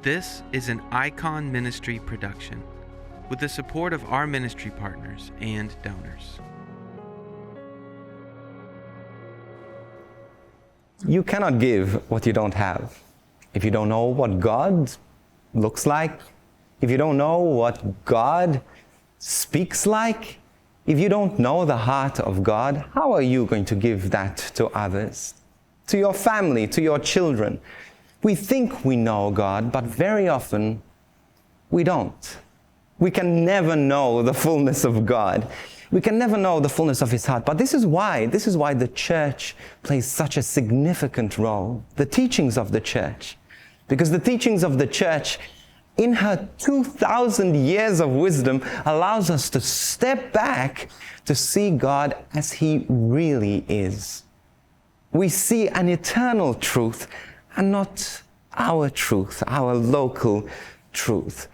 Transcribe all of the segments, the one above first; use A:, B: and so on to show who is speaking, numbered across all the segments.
A: This is an Icon Ministry production with the support of our ministry partners and donors.
B: You cannot give what you don't have. If you don't know what God looks like, if you don't know what God speaks like, if you don't know the heart of God, how are you going to give that to others? To your family, to your children? We think we know God, but very often we don't. We can never know the fullness of God. We can never know the fullness of His heart. But this is why the church plays such a significant role. The teachings of the church. Because the teachings of the church, in her 2,000 years of wisdom, allows us to step back to see God as He really is. We see an eternal truth and not our truth, our local truth.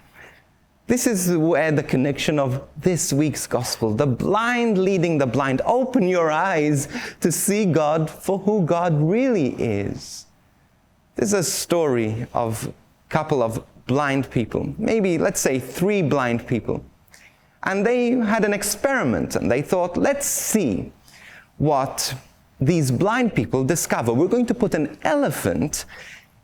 B: This is where the connection of this week's gospel, the blind leading the blind, open your eyes to see God for who God really is. There's a story of a couple of blind people, maybe let's say 3 blind people. And they had an experiment and they thought, let's see what these blind people discover. We're going to put an elephant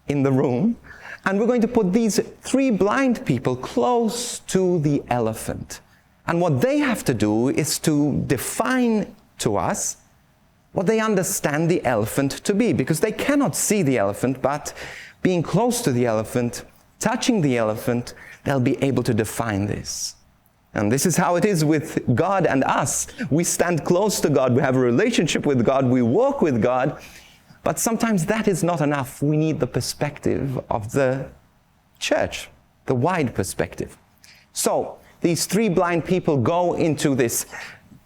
B: in the room and we're going to put these 3 blind people close to the elephant. And what they have to do is to define to us what they understand the elephant to be, because they cannot see the elephant, but being close to the elephant, touching the elephant, they'll be able to define this. And this is how it is with God and us. We stand close to God, we have a relationship with God, we walk with God, but sometimes that is not enough. We need the perspective of the church, the wide perspective. So, these 3 blind people go into this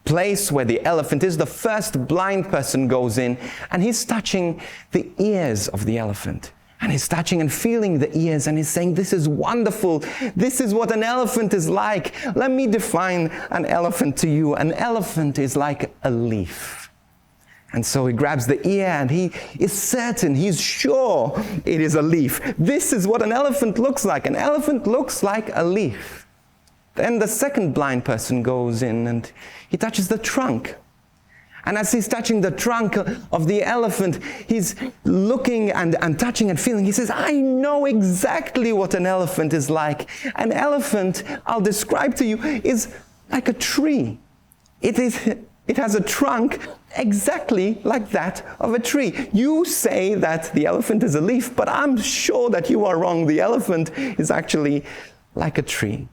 B: place where the elephant is. The first blind person goes in, and he's touching the ears of the elephant. And he's touching and feeling the ears, and he's saying, this is wonderful. This is what an elephant is like. Let me define an elephant to you. An elephant is like a leaf. And so he grabs the ear, and he is certain, he's sure it is a leaf. This is what an elephant looks like. An elephant looks like a leaf. Then the second blind person goes in, and he touches the trunk. And as he's touching the trunk of the elephant, he's looking and touching and feeling. He says, I know exactly what an elephant is like. An elephant, I'll describe to you, is like a tree. It has a trunk exactly like that of a tree. You say that the elephant is a leaf, but I'm sure that you are wrong. The elephant is actually like a tree.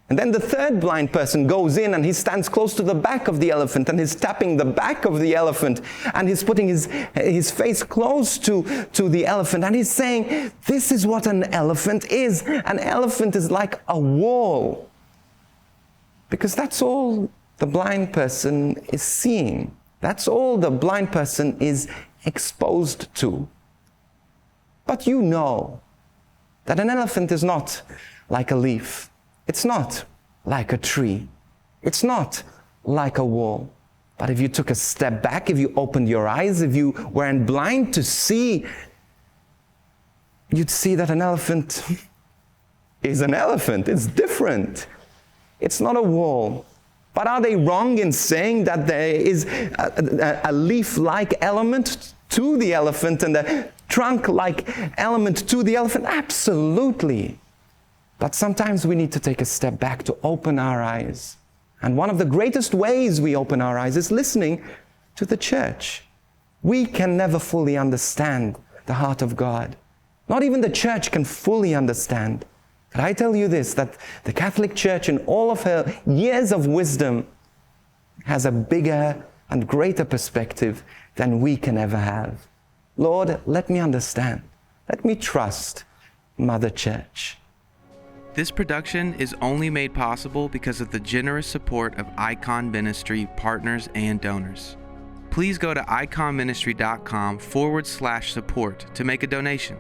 B: And then the third blind person goes in, and he stands close to the back of the elephant, and he's tapping the back of the elephant, and he's putting his face close to the elephant, and he's saying, this is what an elephant is. An elephant is like a wall. Because that's all the blind person is seeing. That's all the blind person is exposed to. But you know that an elephant is not like a leaf. It's not like a tree. It's not like a wall. But if you took a step back, if you opened your eyes, if you weren't blind to see, you'd see that an elephant is an elephant. It's different. It's not a wall. But are they wrong in saying that there is a leaf-like element to the elephant and a trunk-like element to the elephant? Absolutely. But sometimes we need to take a step back to open our eyes. And one of the greatest ways we open our eyes is listening to the church. We can never fully understand the heart of God. Not even the church can fully understand. But I tell you this, that the Catholic Church in all of her years of wisdom has a bigger and greater perspective than we can ever have. Lord, let me understand. Let me trust Mother Church.
A: This production is only made possible because of the generous support of Icon Ministry partners and donors. Please go to iconministry.com/support to make a donation.